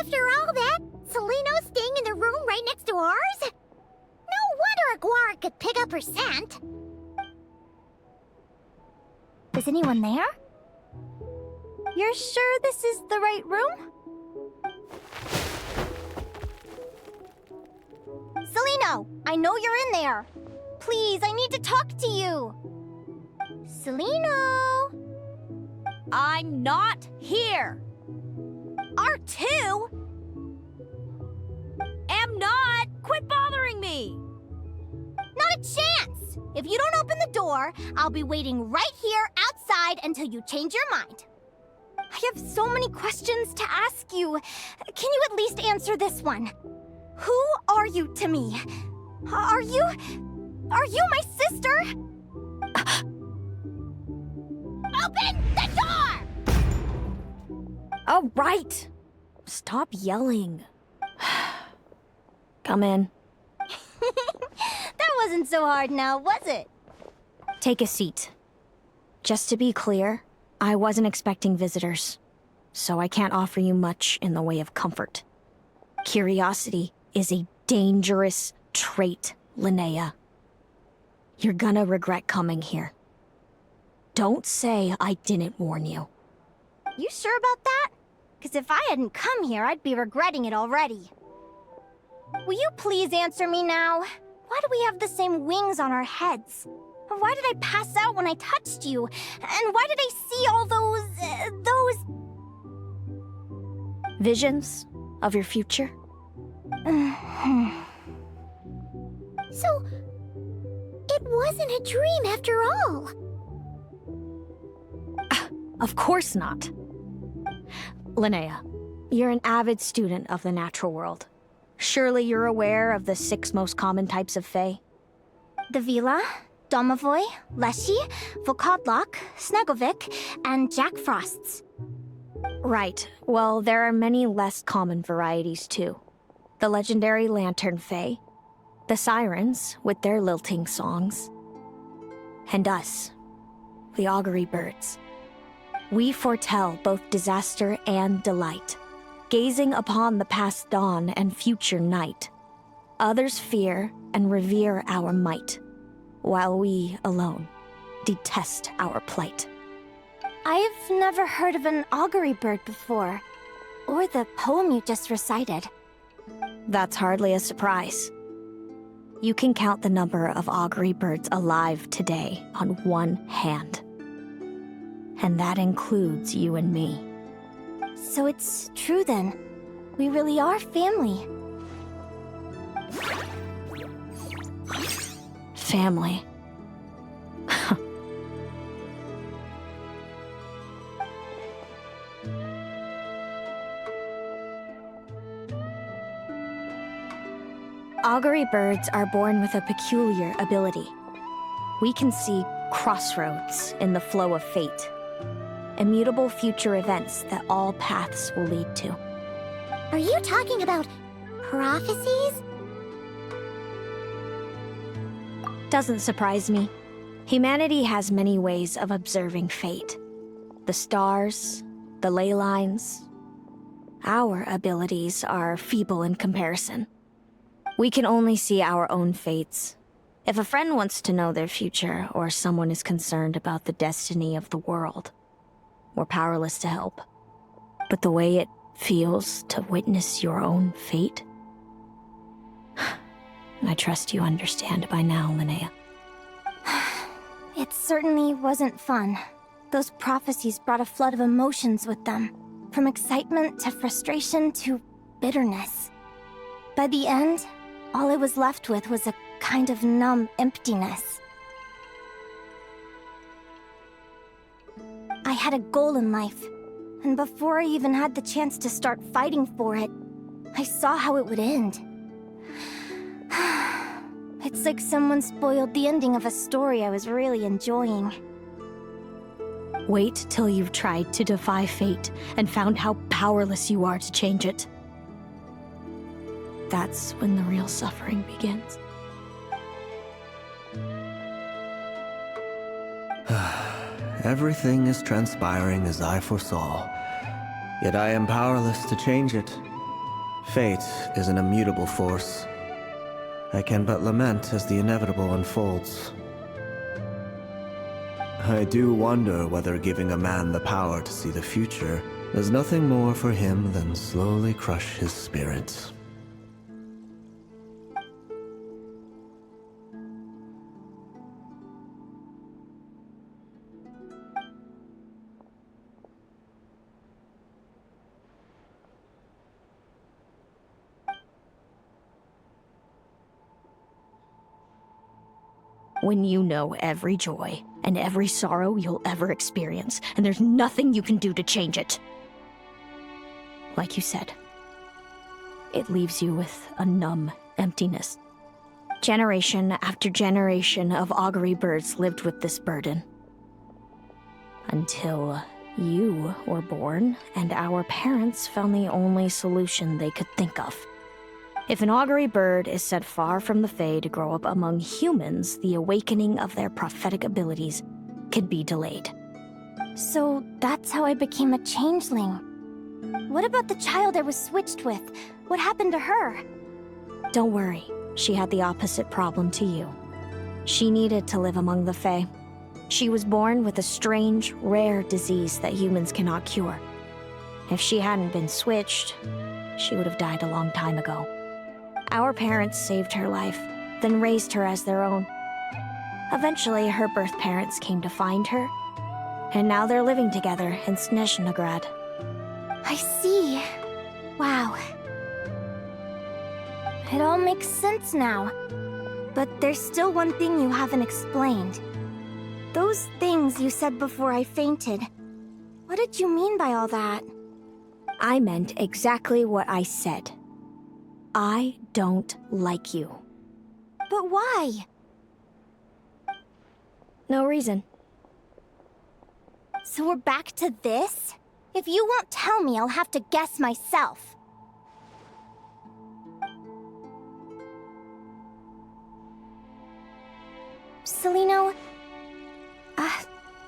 After all that, Celaeno's staying in the room right next to ours? No wonder Aguara could pick up her scent. Is anyone there? You're sure this is the right room? Celaeno, I know you're in there. Please, I need to talk to you. Celaeno! I'm not here. R2? Am not. Quit bothering me. Not a chance! If you don't open the door, I'll be waiting right here outside until you change your mind. I have so many questions to ask you. Can you at least answer this one? Who are you to me? Are you my sister? Open the door! All right. Stop yelling. Come in. That wasn't so hard now, was it? Take a seat. Just to be clear, I wasn't expecting visitors, so I can't offer you much in the way of comfort. Curiosity is a dangerous trait, Linnea. You're gonna regret coming here. Don't say I didn't warn you. You sure about that? Because if I hadn't come here, I'd be regretting it already. Will you please answer me now? Why do we have the same wings on our heads? Why did I pass out when I touched you? And why did I see all those... Visions of your future? So, it wasn't a dream after all. Of course not. Linnea, you're an avid student of the natural world. Surely you're aware of the 6 most common types of Fae? The Vila, Domovoy, Leshy, Volkodlok, Snegovic, and Jack Frosts. Right. Well, there are many less common varieties, too. The legendary Lantern Fae, the Sirens with their lilting songs, and us, the Augury Birds. We foretell both disaster and delight, gazing upon the past dawn and future night. Others fear and revere our might, while we alone detest our plight. I've never heard of an augury bird before, or the poem you just recited. That's hardly a surprise. You can count the number of augury birds alive today on one hand. And that includes you and me. So it's true then. We really are family. Family. Augury birds are born with a peculiar ability. We can see crossroads in the flow of fate. Immutable future events that all paths will lead to. Are you talking about prophecies? Doesn't surprise me. Humanity has many ways of observing fate. The stars, the ley lines. Our abilities are feeble in comparison. We can only see our own fates. If a friend wants to know their future, or someone is concerned about the destiny of the world, we're powerless to help. But the way it feels to witness your own fate, I trust you understand by now, Linnea. It certainly wasn't fun. Those prophecies brought a flood of emotions with them. From excitement to frustration to bitterness. By the end, all I was left with was a kind of numb emptiness. I had a goal in life, and before I even had the chance to start fighting for it, I saw how it would end. It's like someone spoiled the ending of a story I was really enjoying. Wait till you've tried to defy fate and found how powerless you are to change it. That's when the real suffering begins. Everything is transpiring as I foresaw, yet I am powerless to change it. Fate is an immutable force. I can but lament as the inevitable unfolds. I do wonder whether giving a man the power to see the future does nothing more for him than slowly crush his spirit. When you know every joy and every sorrow you'll ever experience, and there's nothing you can do to change it. Like you said, it leaves you with a numb emptiness. Generation after generation of augury birds lived with this burden. Until you were born, and our parents found the only solution they could think of. If an augury bird is sent far from the Fae to grow up among humans, the awakening of their prophetic abilities could be delayed. So that's how I became a changeling. What about the child I was switched with? What happened to her? Don't worry, she had the opposite problem to you. She needed to live among the Fae. She was born with a strange, rare disease that humans cannot cure. If she hadn't been switched, she would have died a long time ago. Our parents saved her life, then raised her as their own. Eventually, her birth parents came to find her, and now they're living together in Snezhnograd. I see. Wow. It all makes sense now. But there's still one thing you haven't explained. Those things you said before I fainted. What did you mean by all that? I meant exactly what I said. I don't like you. But why? No reason. So we're back to this? If you won't tell me, I'll have to guess myself. Celaeno,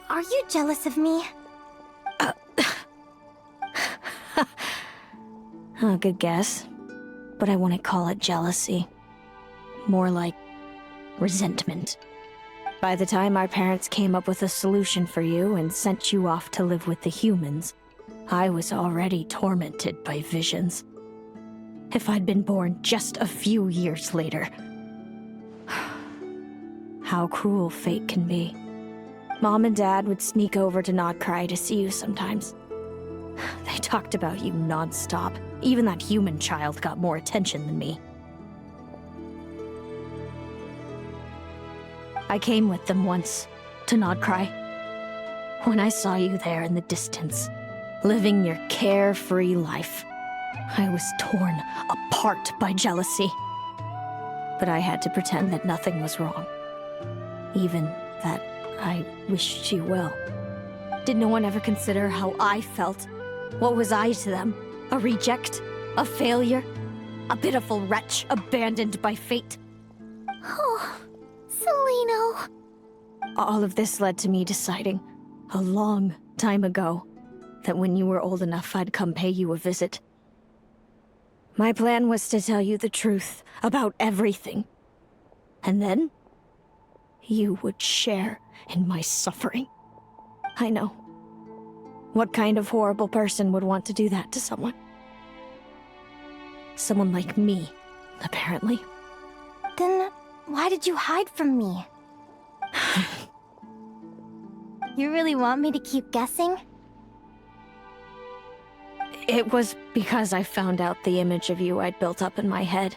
are you jealous of me? Good guess. But I wouldn't call it jealousy. More like resentment. By the time our parents came up with a solution for you and sent you off to live with the humans, I was already tormented by visions. If I'd been born just a few years later. How cruel fate can be. Mom and Dad would sneak over to Nodcry to see you sometimes. They talked about you non-stop. Even that human child got more attention than me. I came with them once, to Nodcry. When I saw you there in the distance, living your carefree life, I was torn apart by jealousy. But I had to pretend that nothing was wrong. Even that I wished you well. Did no one ever consider how I felt? What was I to them? A reject? A failure? A pitiful wretch abandoned by fate? Oh, Celaeno. All of this led to me deciding, a long time ago, that when you were old enough I'd come pay you a visit. My plan was to tell you the truth about everything. And then, you would share in my suffering. I know. What kind of horrible person would want to do that to someone? Someone like me, apparently. Then why did you hide from me? You really want me to keep guessing? It was because I found out the image of you I'd built up in my head.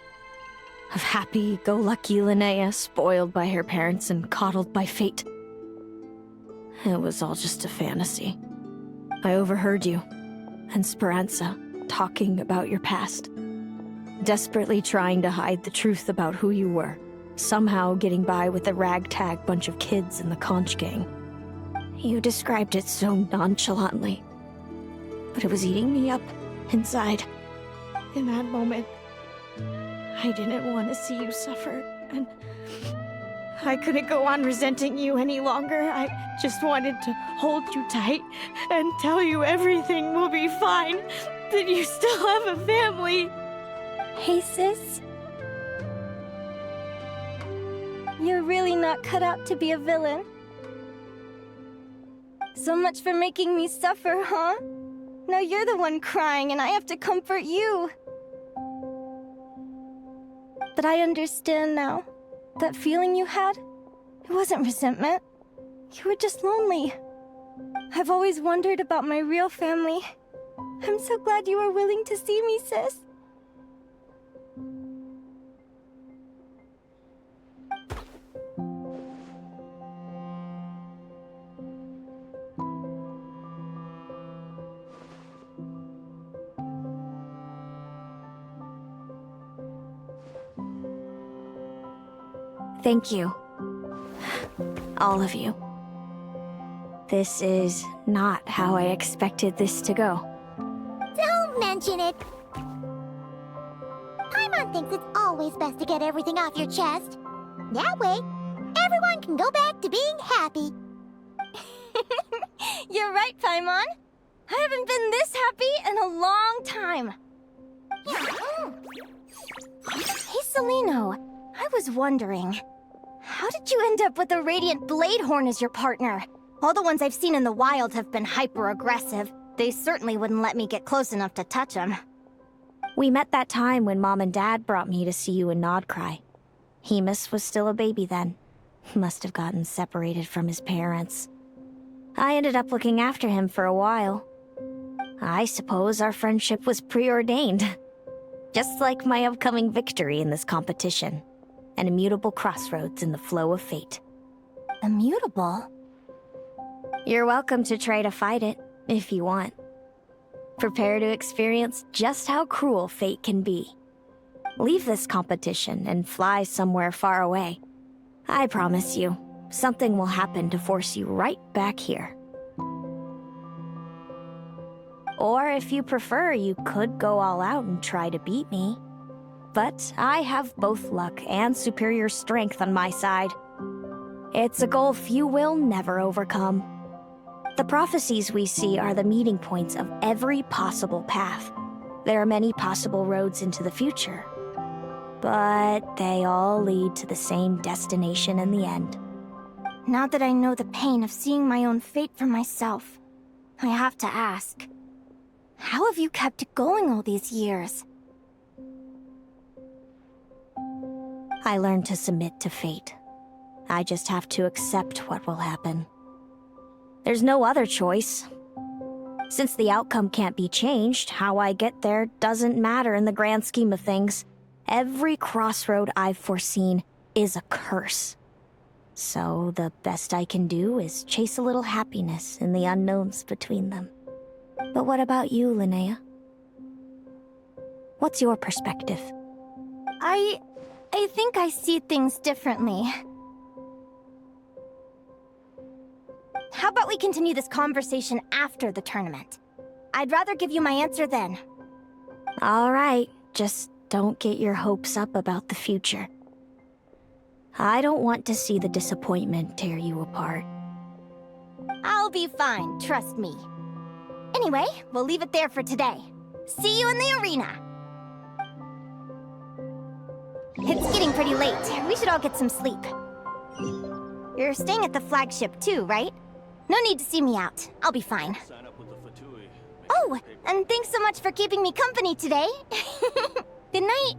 Of happy-go-lucky Linnea, spoiled by her parents and coddled by fate. It was all just a fantasy. I overheard you and Speranza talking about your past. Desperately trying to hide the truth about who you were. Somehow getting by with a ragtag bunch of kids in the conch gang. You described it so nonchalantly. But it was eating me up inside. In that moment, I didn't want to see you suffer, and I couldn't go on resenting you any longer. I just wanted to hold you tight and tell you everything will be fine, that you still have a family. Hey, sis. You're really not cut out to be a villain. So much for making me suffer, huh? Now you're the one crying and I have to comfort you. But I understand now. That feeling you had, it wasn't resentment. You were just lonely. I've always wondered about my real family. I'm so glad you were willing to see me, sis. Thank you. All of you. This is not how I expected this to go. Don't mention it. Paimon thinks it's always best to get everything off your chest. That way, everyone can go back to being happy. You're right, Paimon. I haven't been this happy in a long time. Hey, Celaeno. I was wondering, how did you end up with a Radiant Bladehorn as your partner? All the ones I've seen in the wild have been hyper-aggressive. They certainly wouldn't let me get close enough to touch them. We met that time when Mom and Dad brought me to see you in Nodcry. Hemus was still a baby then. He must have gotten separated from his parents. I ended up looking after him for a while. I suppose our friendship was preordained. Just like my upcoming victory in this competition. An immutable crossroads in the flow of fate. Immutable? You're welcome to try to fight it, if you want. Prepare to experience just how cruel fate can be. Leave this competition and fly somewhere far away. I promise you, something will happen to force you right back here. Or if you prefer, you could go all out and try to beat me. But I have both luck and superior strength on my side. It's a goal few will never overcome. The prophecies we see are the meeting points of every possible path. There are many possible roads into the future. But they all lead to the same destination in the end. Now that I know the pain of seeing my own fate for myself, I have to ask, how have you kept it going all these years? I learned to submit to fate. I just have to accept what will happen. There's no other choice. Since the outcome can't be changed, how I get there doesn't matter in the grand scheme of things. Every crossroad I've foreseen is a curse. So the best I can do is chase a little happiness in the unknowns between them. But what about you, Linnea? What's your perspective? I think I see things differently. How about we continue this conversation after the tournament? I'd rather give you my answer then. All right, just don't get your hopes up about the future. I don't want to see the disappointment tear you apart. I'll be fine, trust me. Anyway, we'll leave it there for today. See you in the arena! It's getting pretty late. We should all get some sleep. You're staying at the Flagship too, right? No need to see me out. I'll be fine. Oh, and thanks so much for keeping me company today. Good night.